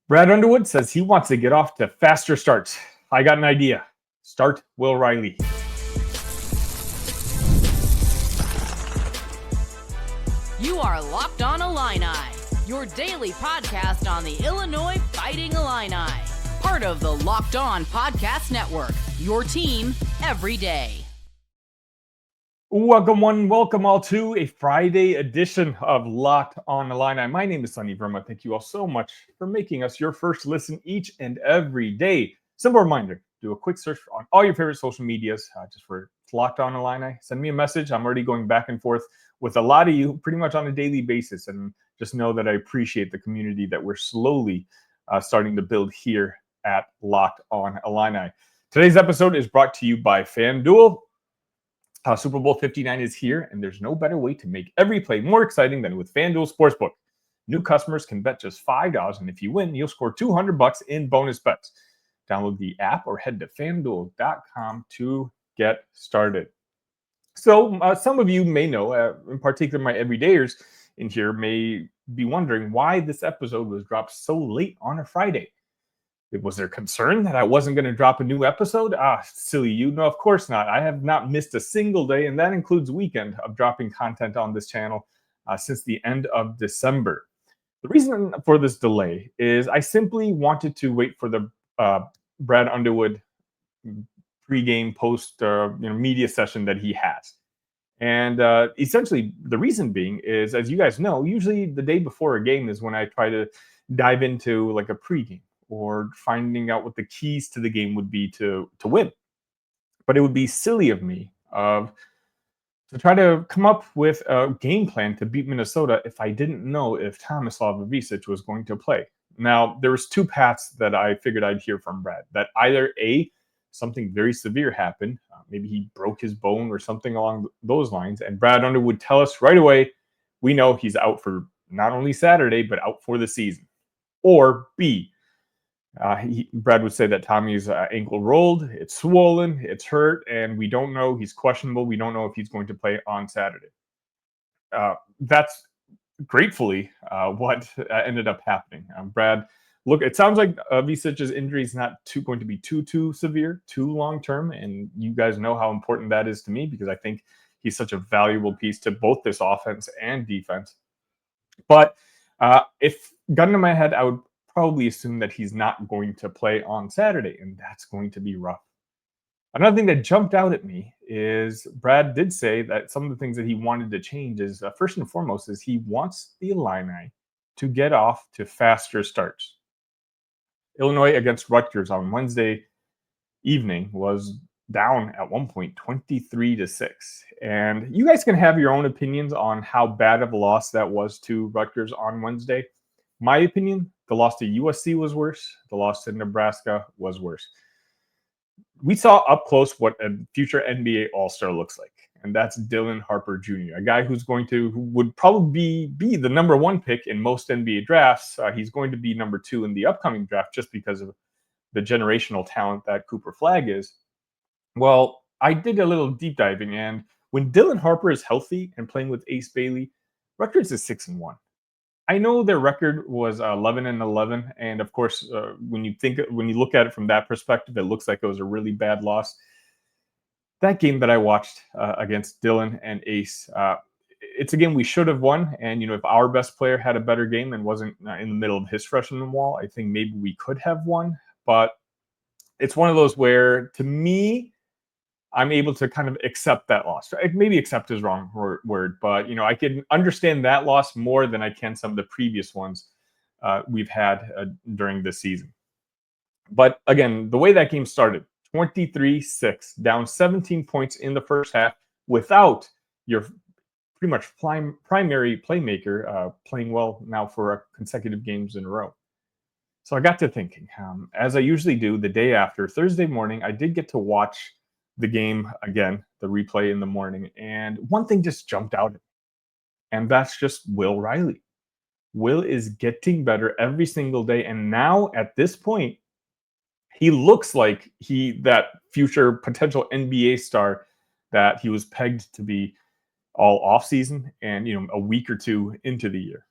Brad Underwood says he wants to get off to faster starts. I got an idea. Start Will Riley. You are Locked On Illini, your daily podcast on the Illinois Fighting Illini. Part of the Locked On Podcast Network, your team every day. Welcome all to a Friday edition of Locked On Illini. My name is Sunny Verma. Thank you all so much for making us your first listen each and every day. Simple reminder, do a quick search on all your favorite social medias just for Locked On Illini. Send me a message. I'm already going back and forth with a lot of you pretty much on a daily basis. And just know that I appreciate the community that we're slowly starting to build here at Locked On Illini. Today's episode is brought to you by FanDuel. Super Bowl 59 is here, and there's no better way to make every play more exciting than with FanDuel Sportsbook. New customers can bet just $5, and if you win, you'll score $200 in bonus bets. Download the app or head to FanDuel.com to get started. So some of you may know, in particular my everydayers in here, may be wondering why this episode was dropped so late on a Friday. Was there concern that I wasn't going to drop a new episode? Silly you. No, of course not. I have not missed a single day, and that includes weekend of dropping content on this channel since the end of December. The reason for this delay is I simply wanted to wait for the Brad Underwood pregame post media session that he has. And essentially, the reason being is, as you guys know, usually the day before a game is when I try to dive into like a pregame, or finding out what the keys to the game would be to win. But it would be silly of me to try to come up with a game plan to beat Minnesota if I didn't know if Tomislav Ivisic was going to play. Now, there was two paths that I figured I'd hear from Brad. That either A, something very severe happened, maybe he broke his bone or something along those lines, and Brad Underwood would tell us right away, we know he's out for not only Saturday, but out for the season. Or B, Brad would say that Tommy's ankle rolled, it's swollen, it's hurt, and we don't know. He's questionable. We don't know if he's going to play on Saturday. That's gratefully what ended up happening. Brad, look, it sounds like Visic's injury is not going to be too severe, too long-term, and you guys know how important that is to me because I think he's such a valuable piece to both this offense and defense. But if gun to my head, I would probably assume that he's not going to play on Saturday, and that's going to be rough. Another thing that jumped out at me is Brad did say that some of the things that he wanted to change is, first and foremost, is he wants the Illini to get off to faster starts. Illinois against Rutgers on Wednesday evening was down at one point 23-6. And you guys can have your own opinions on how bad of a loss that was to Rutgers on Wednesday. My opinion, the loss to USC was worse. The loss to Nebraska was worse. We saw up close what a future NBA All-Star looks like, and that's Dylan Harper Jr., a guy who would probably be the number one pick in most NBA drafts. He's going to be number 2 in the upcoming draft just because of the generational talent that Cooper Flagg is. Well, I did a little deep diving, and when Dylan Harper is healthy and playing with Ace Bailey, Rutgers is 6-1. I know their record was 11-11, and of course, when you look at it from that perspective, it looks like it was a really bad loss. That game that I watched against Dylan and Ace, it's a game we should have won. And if our best player had a better game and wasn't in the middle of his freshman wall, I think maybe we could have won. But it's one of those where, to me, I'm able to kind of accept that loss. Maybe accept is wrong word, but I can understand that loss more than I can some of the previous ones we've had during this season. But again, the way that game started, 23-6, down 17 points in the first half without your pretty much primary playmaker playing well now for consecutive games in a row. So I got to thinking, as I usually do the day after, Thursday morning, I did get to watch the game again, the replay in the morning, and one thing just jumped out at me, and that's just Will Riley. Will is getting better every single day, and now at this point, he looks like that future potential NBA star that he was pegged to be all offseason and a week or two into the year.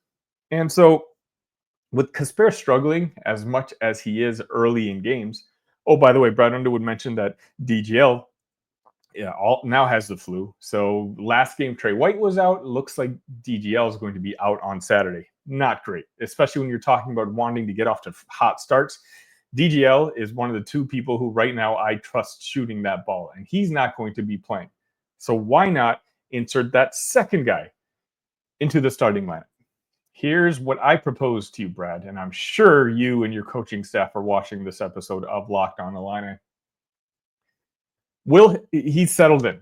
And so With Kasper struggling as much as he is early in games. Oh, by the way, Brad Underwood mentioned that DGL now has the flu. So last game, Trey White was out. Looks like DGL is going to be out on Saturday. Not great, especially when you're talking about wanting to get off to hot starts. DGL is one of the two people who right now I trust shooting that ball, and he's not going to be playing. So why not insert that second guy into the starting lineup? Here's what I propose to you, Brad, and I'm sure you and your coaching staff are watching this episode of Locked On Illini. He's settled in.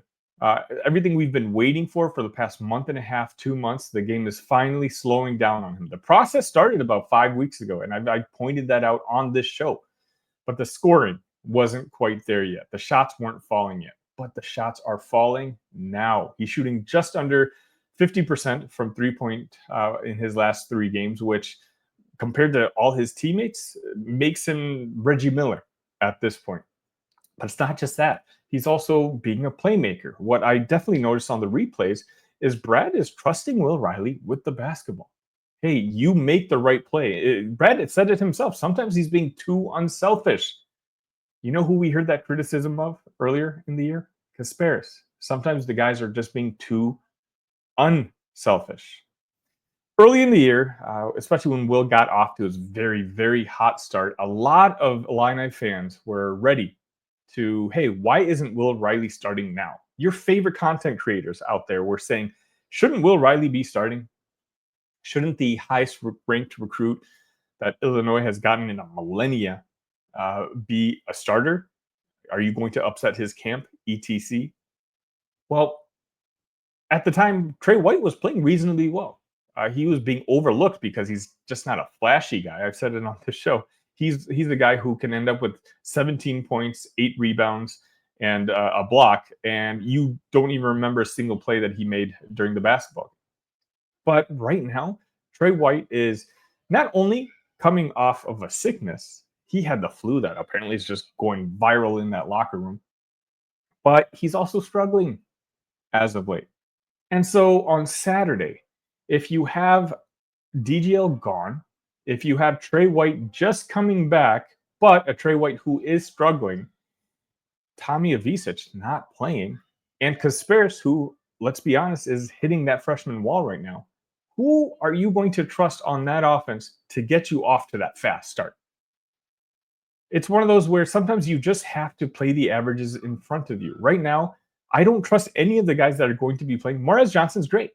Everything we've been waiting for the past month and a half, 2 months, the game is finally slowing down on him. The process started about 5 weeks ago, and I pointed that out on this show. But the scoring wasn't quite there yet. The shots weren't falling yet, but the shots are falling now. He's shooting just under 50% from three-point in his last 3 games, which compared to all his teammates makes him Reggie Miller at this point. But it's not just that. He's also being a playmaker. What I definitely noticed on the replays is Brad is trusting Will Riley with the basketball. Hey, you make the right play. Brad said it himself. Sometimes he's being too unselfish. You know who we heard that criticism of earlier in the year? Kasparis. Sometimes the guys are just being too unselfish. Early in the year, especially when Will got off to his very, very hot start, a lot of Illini fans were ready to, hey, why isn't Will Riley starting now? Your favorite content creators out there were saying, shouldn't Will Riley be starting? Shouldn't the highest ranked recruit that Illinois has gotten in a millennia be a starter? Are you going to upset his camp, etc.? Well, at the time, Trey White was playing reasonably well. He was being overlooked because he's just not a flashy guy. I've said it on this show. He's the guy who can end up with 17 points, 8 rebounds, and a block, and you don't even remember a single play that he made during the basketball game. But right now, Trey White is not only coming off of a sickness, he had the flu that apparently is just going viral in that locker room, but he's also struggling as of late. And so on Saturday, if you have DGL gone, if you have Trey White just coming back, but a Trey White who is struggling, Tommy Ivisic not playing, and Kasparis, who, let's be honest, is hitting that freshman wall right now, who are you going to trust on that offense to get you off to that fast start? It's one of those where sometimes you just have to play the averages in front of you. Right now, I don't trust any of the guys that are going to be playing. Morez Johnson's great,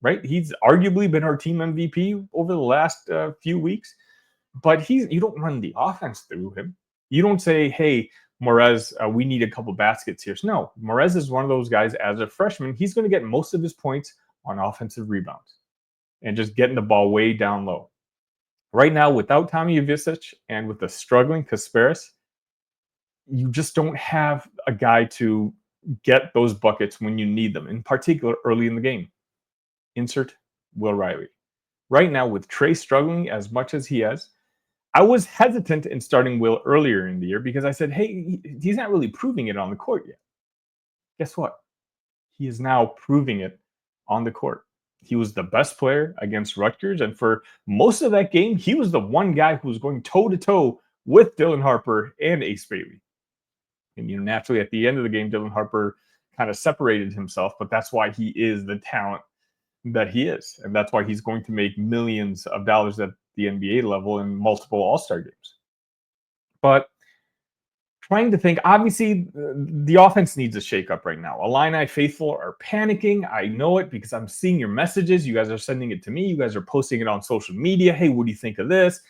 right? He's arguably been our team MVP over the last few weeks, but you don't run the offense through him. You don't say, hey, Morez, we need a couple baskets here. No, Morez is one of those guys as a freshman. He's going to get most of his points on offensive rebounds and just getting the ball way down low. Right now, without Tommy Ivisic and with the struggling Kasparis, you just don't have a guy to get those buckets when you need them, in particular early in the game. Insert Will Riley. Right now, with Trey struggling as much as he has, I was hesitant in starting Will earlier in the year because I said, hey, he's not really proving it on the court yet. Guess what? He is now proving it on the court. He was the best player against Rutgers, and for most of that game, he was the one guy who was going toe-to-toe with Dylan Harper and Ace Bailey. And, naturally, at the end of the game, Dylan Harper kind of separated himself, but that's why he is the talent that he is. And that's why he's going to make millions of dollars at the NBA level in multiple All-Star games. But trying to think, obviously, the offense needs a shakeup right now. Illini faithful are panicking. I know it because I'm seeing your messages. You guys are sending it to me. You guys are posting it on social media. Hey, what do you think of this?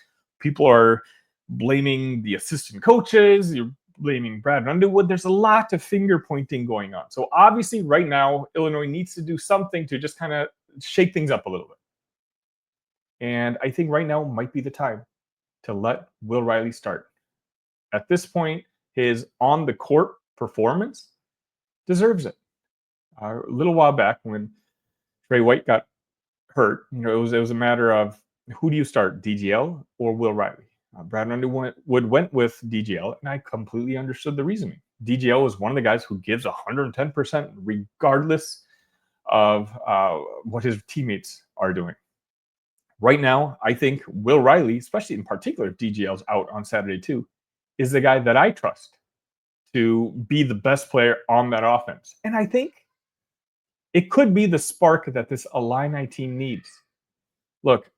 People are blaming the assistant coaches. You're blaming Brad Underwood. There's a lot of finger pointing going on. So obviously right now, Illinois needs to do something to just kind of shake things up a little bit. And I think right now might be the time to let Will Riley start. At this point, his on-the-court performance deserves it. A little while back when Trey White got hurt, it was a matter of who do you start, DGL or Will Riley? Brad Underwood went with DGL, and I completely understood the reasoning. DGL was one of the guys who gives 110% regardless of what his teammates are doing. Right now, I think Will Riley, especially in particular if DGL's out on Saturday too, is the guy that I trust to be the best player on that offense. And I think it could be the spark that this Illini team needs. Look,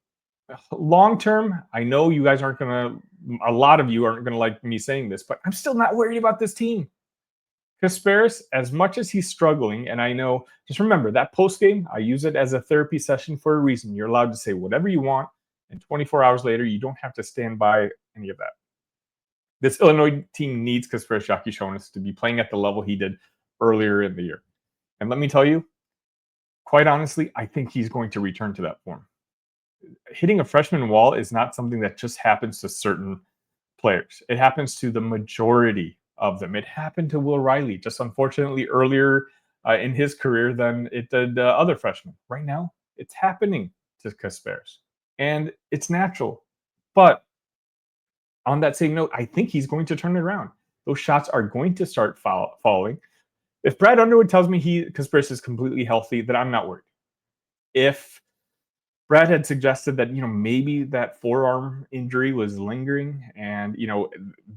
long term, I know you guys aren't going to, a lot of you aren't going to like me saying this, but I'm still not worried about this team. Kasparis, as much as he's struggling, and I know, just remember that post game, I use it as a therapy session for a reason. You're allowed to say whatever you want, and 24 hours later, you don't have to stand by any of that. This Illinois team needs Kasparis Jakushonis to be playing at the level he did earlier in the year. And let me tell you, quite honestly, I think he's going to return to that form. Hitting a freshman wall is not something that just happens to certain players. It happens to the majority of them. It happened to Will Riley, just unfortunately earlier in his career than it did other freshmen. Right now, it's happening to Kasparis, and it's natural. But on that same note, I think he's going to turn it around. Those shots are going to start falling. If Brad Underwood tells me Kasparis is completely healthy, then I'm not worried. If Brad had suggested that, maybe that forearm injury was lingering and,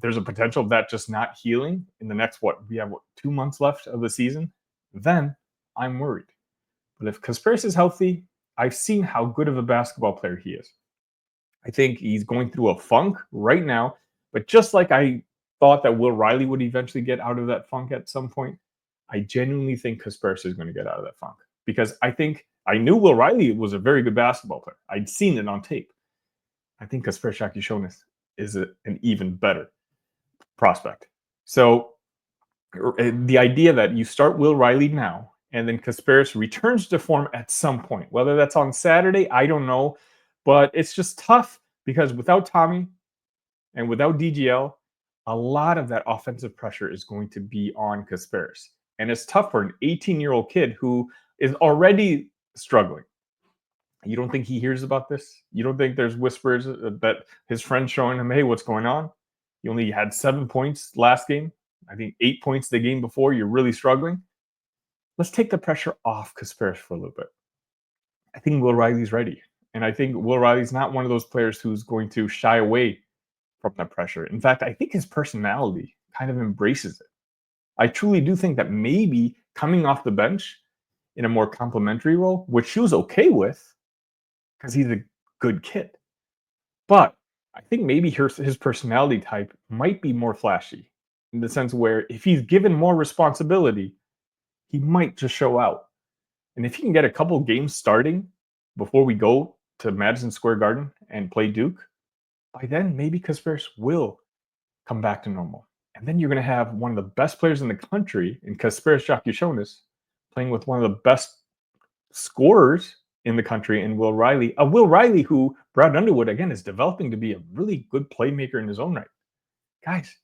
there's a potential of that just not healing in the next, we have 2 months left of the season, then I'm worried. But if Kasparis is healthy, I've seen how good of a basketball player he is. I think he's going through a funk right now, but just like I thought that Will Riley would eventually get out of that funk at some point, I genuinely think Kasparis is going to get out of that funk because I knew Will Riley was a very good basketball player. I'd seen it on tape. I think Kasparis Jakushonis is an even better prospect. So the idea that you start Will Riley now and then Kasparis returns to form at some point, whether that's on Saturday, I don't know. But it's just tough because without Tommy and without DGL, a lot of that offensive pressure is going to be on Kasparis. And it's tough for an 18-year-old kid who is already struggling. You don't think he hears about this? You don't think there's whispers that his friend's showing him, hey, what's going on? You only had 7 points last game. I think 8 points the game before. You're really struggling. Let's take the pressure off Kasparis for a little bit. I think Will Riley's ready. And I think Will Riley's not one of those players who's going to shy away from that pressure. In fact, I think his personality kind of embraces it. I truly do think that maybe coming off the bench in a more complimentary role, which he was okay with because he's a good kid. But I think maybe his personality type might be more flashy in the sense where if he's given more responsibility, he might just show out. And if he can get a couple games starting before we go to Madison Square Garden and play Duke, by then maybe Kasparis will come back to normal. And then you're going to have one of the best players in the country in Kasparis Jakushonis playing with one of the best scorers in the country in Will Riley. A Will Riley who Brad Underwood, again, is developing to be a really good playmaker in his own right. Guys,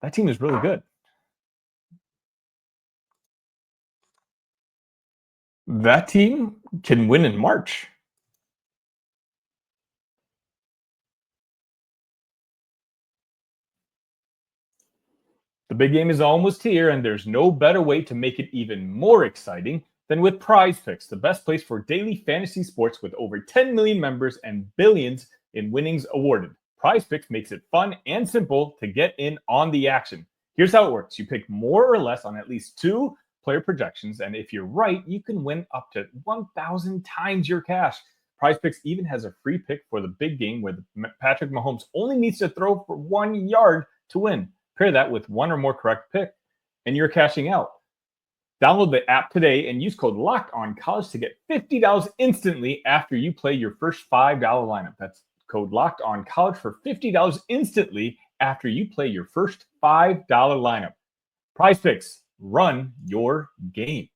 that team is really good. That team can win in March. The big game is almost here, and there's no better way to make it even more exciting than with PrizePicks, the best place for daily fantasy sports with over 10 million members and billions in winnings awarded. PrizePicks makes it fun and simple to get in on the action. Here's how it works. You pick more or less on at least 2 player projections, and if you're right, you can win up to 1,000 times your cash. PrizePicks even has a free pick for the big game where Patrick Mahomes only needs to throw for 1 yard to win. Pair that with 1 or more correct pick, and you're cashing out. Download the app today and use code LOCKEDONCollege to get $50 instantly after you play your first $5 lineup. That's code LOCKEDONCollege for $50 instantly after you play your first $5 lineup. PrizePicks, run your game.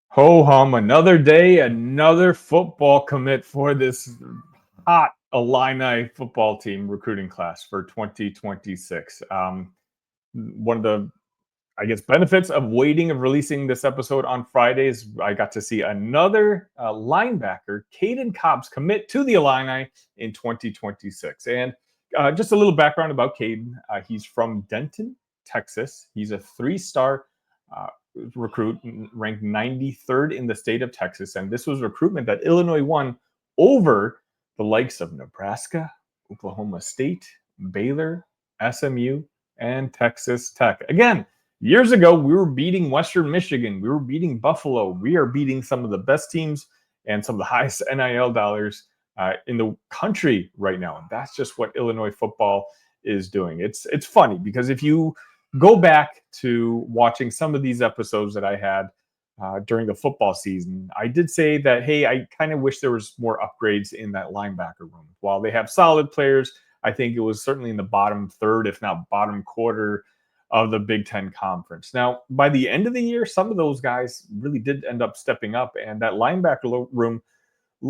Ho hum, another day, another football commit for this hot Illini football team recruiting class for 2026. One of the, benefits of releasing this episode on Fridays, I got to see another linebacker, Caden Cobbs, commit to the Illini in 2026. And just a little background about Caden. He's from Denton, Texas. He's a 3-star recruit, ranked 93rd in the state of Texas. And this was recruitment that Illinois won over the likes of Nebraska, Oklahoma State, Baylor, SMU, and Texas Tech. Again, years ago, we were beating Western Michigan. We were beating Buffalo. We are beating some of the best teams and some of the highest NIL dollars in the country right now. And that's just what Illinois football is doing. It's funny because if you go back to watching some of these episodes that I had during the football season, I did say that, hey, I kind of wish there was more upgrades in that linebacker room. While they have solid players, I think it was certainly in the bottom third, if not bottom quarter of the Big Ten Conference. Now, by the end of the year, some of those guys really did end up stepping up, and that linebacker room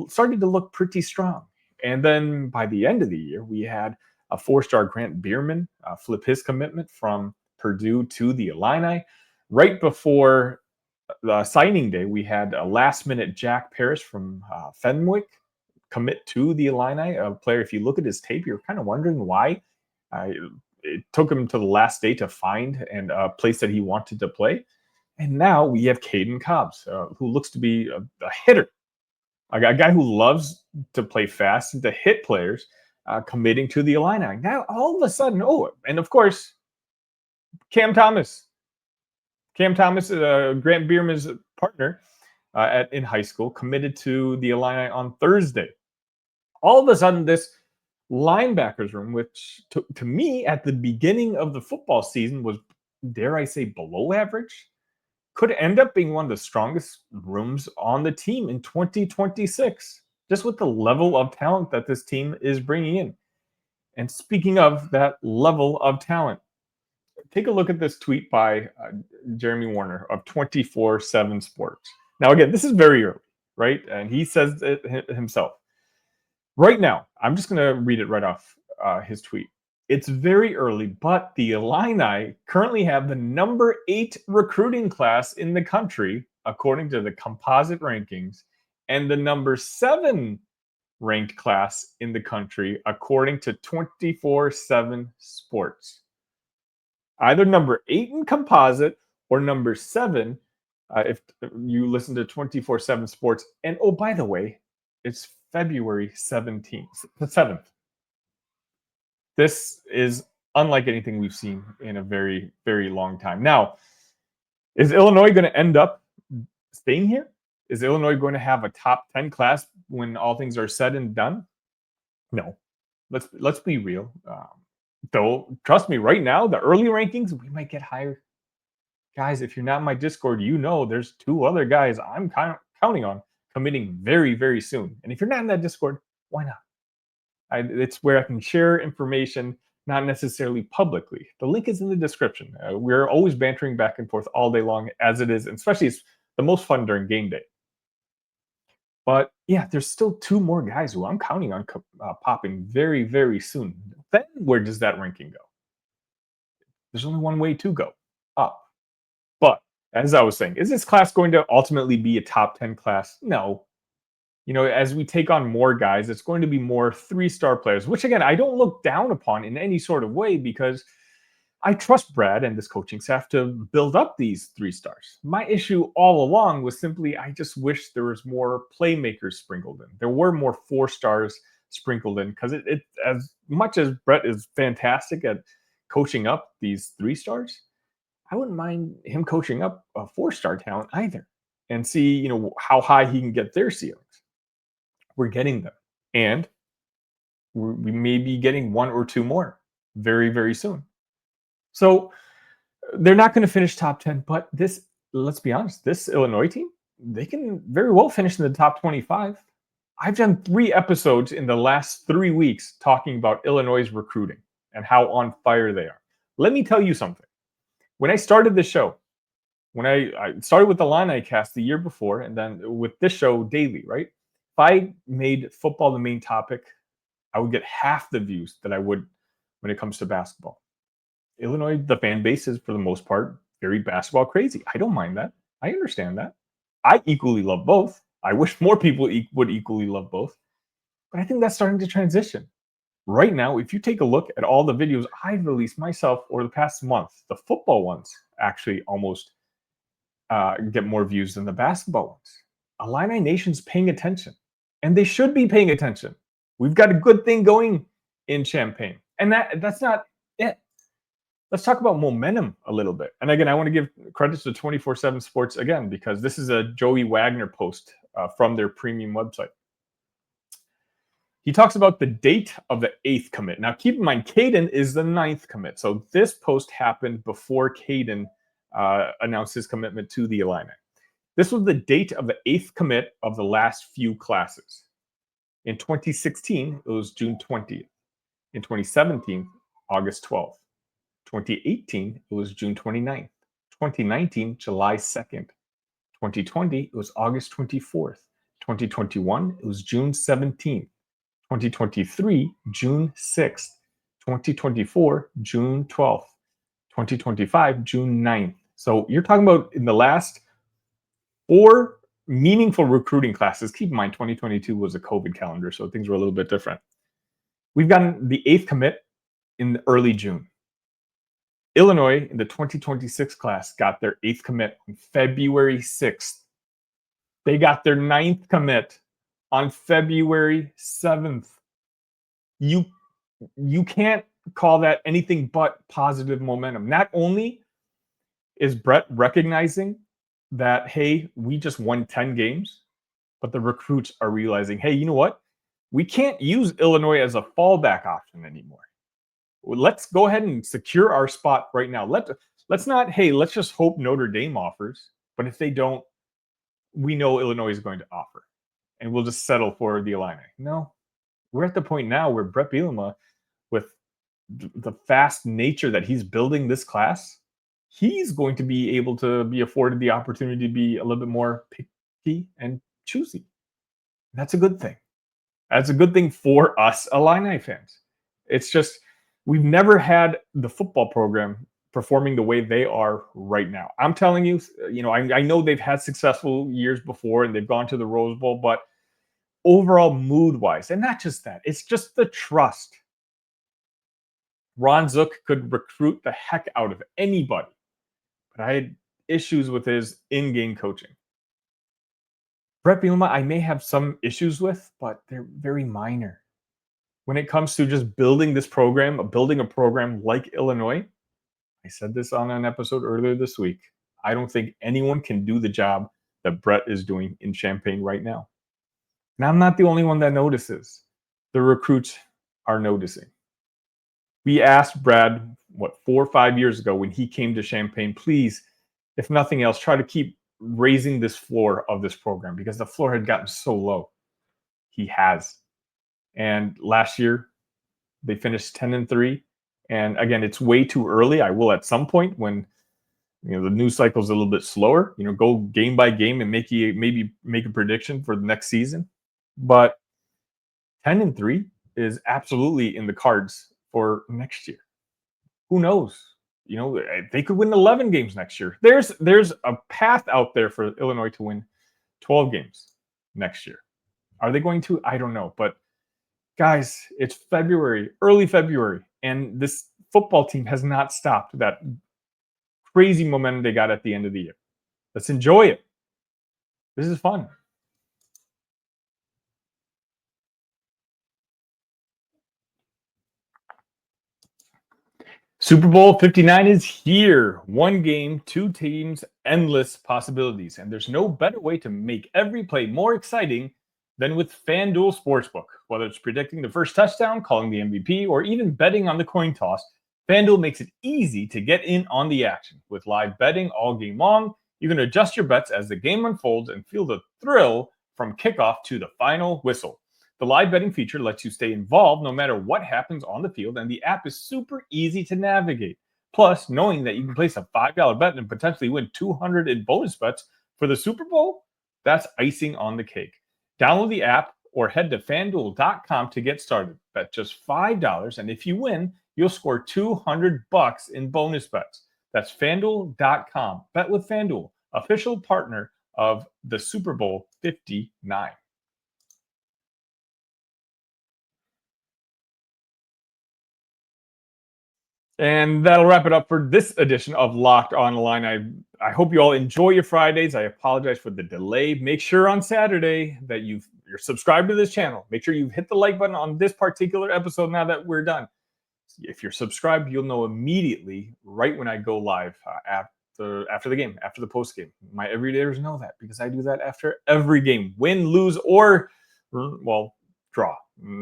started to look pretty strong. And then by the end of the year, we had a four-star Grant Bierman flip his commitment from Purdue to the Illini. Right before the signing day, we had a last-minute Jack Parrish from Fenwick commit to the Illini, a player, if you look at his tape, you're kind of wondering why. It took him to the last day to find and a place that he wanted to play. And now we have Caden Cobbs, who looks to be a hitter, a guy who loves to play fast and to hit players, committing to the Illini. Now, all of a sudden, and of course, Cam Thomas, Grant Bierman's partner in high school, committed to the Illini on Thursday. All of a sudden, this linebackers room, which to me at the beginning of the football season was, dare I say, below average, could end up being one of the strongest rooms on the team in 2026, just with the level of talent that this team is bringing in. And speaking of that level of talent, take a look at this tweet by Jeremy Warner of 24/7 Sports. Now, again, this is very early, right? And he says it himself. Right now, I'm just going to read it right off his tweet. It's very early, but the Illini currently have the number 8 recruiting class in the country, according to the composite rankings, and the number 7 ranked class in the country, according to 24/7 Sports. Either number 8 in composite or number 7 if you listen to 24/7 Sports. And oh, by the way, it's February 17th, the 7th. This is unlike anything we've seen in a very, very long time. Now, is Illinois going to end up staying here? Is Illinois going to have a top 10 class when all things are said and done? No. Let's be real. Though, trust me, right now, the early rankings, we might get higher. Guys, if you're not in my Discord, you know there's 2 other guys I'm kind of counting on committing very, very soon. And if you're not in that Discord, why not? It's where I can share information, not necessarily publicly. The link is in the description. We're always bantering back and forth all day long, as it is, and especially it's the most fun during game day. But yeah, there's still 2 more guys who I'm counting on popping very, very soon. Then where does that ranking go? There's only one way to go, up. But as I was saying, is this class going to ultimately be a top 10 class? No. You know, as we take on more guys, it's going to be more 3-star players, which again, I don't look down upon in any sort of way because I trust Brad and this coaching staff to build up these 3 stars. My issue all along was simply, I just wish there was more playmakers sprinkled in. There were more 4 stars sprinkled in because it as much as Brett is fantastic at coaching up these 3 stars, I wouldn't mind him coaching up a 4-star talent either and see, you know, how high he can get their ceilings. We're getting them. And we may be getting 1 or 2 more very, very soon. So they're not going to finish top 10, but this, let's be honest, this Illinois team, they can very well finish in the top 25. I've done 3 episodes in the last 3 weeks talking about Illinois' recruiting and how on fire they are. Let me tell you something. When I started this show, when I started with the Illini cast the year before, and then with this show daily, right? If I made football the main topic, I would get half the views that I would when it comes to basketball. Illinois, the fan base is, for the most part, very basketball crazy. I don't mind that. I understand that. I equally love both. I wish more people would equally love both. But I think that's starting to transition. Right now, if you take a look at all the videos I've released myself over the past month, the football ones actually almost get more views than the basketball ones. Illini Nation's paying attention, and they should be paying attention. We've got a good thing going in Champaign, and that's not it. Let's talk about momentum a little bit. And again, I want to give credits to 24/7 Sports again, because this is a Joey Wagner post from their premium website. He talks about the date of the 8th commit. Now, keep in mind, Caden is the 9th commit. So this post happened before Caden announced his commitment to the Illini. This was the date of the 8th commit of the last few classes. In 2016, it was June 20th. In 2017, August 12th. 2018, it was June 29th. 2019, July 2nd. 2020, it was August 24th. 2021, it was June 17th. 2023, June 6th. 2024, June 12th. 2025, June 9th. So you're talking about in the last 4 meaningful recruiting classes. Keep in mind, 2022 was a COVID calendar, so things were a little bit different. We've gotten the 8th commit in early June. Illinois in the 2026 class got their 8th commit on February 6th. They got their 9th commit on February 7th. You can't call that anything but positive momentum. Not only is Brett recognizing that, hey, we just won 10 games, but the recruits are realizing, hey, you know what? We can't use Illinois as a fallback option anymore. Let's go ahead and secure our spot right now. Let's not, hey, let's just hope Notre Dame offers. But if they don't, we know Illinois is going to offer. And we'll just settle for the Illini. No, we're at the point now where Brett Bielema, with the fast nature that he's building this class, he's going to be able to be afforded the opportunity to be a little bit more picky and choosy. That's a good thing. That's a good thing for us Illini fans. It's just, we've never had the football program performing the way they are right now. I'm telling you, I know they've had successful years before and they've gone to the Rose Bowl, but overall mood-wise, and not just that, it's just the trust. Ron Zook could recruit the heck out of anybody, but I had issues with his in-game coaching. Brett Bielema, I may have some issues with, but they're very minor. When it comes to just building this program, building a program like Illinois, I said this on an episode earlier this week, I don't think anyone can do the job that Brett is doing in Champaign right now. And I'm not the only one that notices. The recruits are noticing. We asked Brad, 4 or 5 years ago when he came to Champaign, please, if nothing else, try to keep raising this floor of this program, because the floor had gotten so low. He has. And last year, they finished 10-3. And again, it's way too early. I will at some point when the news cycle is a little bit slower, go game by game and maybe make a prediction for the next season. But 10-3 is absolutely in the cards for next year. Who knows? They could win 11 games next year. There's a path out there for Illinois to win 12 games next year. Are they going to? I don't know. But guys, it's February, early February, and this football team has not stopped that crazy momentum they got at the end of the year. Let's enjoy it. This is fun. Super Bowl 59 is here. 1 game, 2 teams, endless possibilities. And there's no better way to make every play more exciting than with FanDuel Sportsbook. Whether it's predicting the first touchdown, calling the MVP, or even betting on the coin toss, FanDuel makes it easy to get in on the action. With live betting all game long, you can adjust your bets as the game unfolds and feel the thrill from kickoff to the final whistle. The live betting feature lets you stay involved no matter what happens on the field, and the app is super easy to navigate. Plus, knowing that you can place a $5 bet and potentially win $200 in bonus bets for the Super Bowl, that's icing on the cake. Download the app or head to FanDuel.com to get started. Bet just $5, and if you win, you'll score $200 in bonus bets. That's FanDuel.com. Bet with FanDuel, official partner of the Super Bowl 59. And that'll wrap it up for this edition of Locked On Illini. I hope you all enjoy your Fridays. I apologize for the delay. Make sure on Saturday that you're subscribed to this channel. Make sure you've hit the like button on this particular episode now that we're done. If you're subscribed, you'll know immediately right when I go live after the game, after the post game. My everydayers know that because I do that after every game, win, lose, or draw.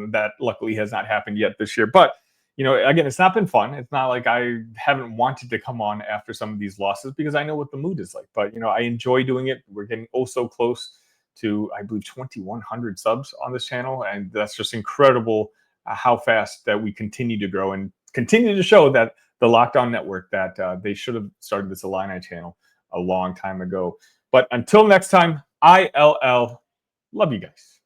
That luckily has not happened yet this year. But again, it's not been fun. It's not like I haven't wanted to come on after some of these losses because I know what the mood is like. But I enjoy doing it. We're getting so close to, I believe, 2,100 subs on this channel, and that's just incredible how fast that we continue to grow and continue to show that the Locked On Network, that they should have started this Illini channel a long time ago. But until next time, ILL. Love you guys.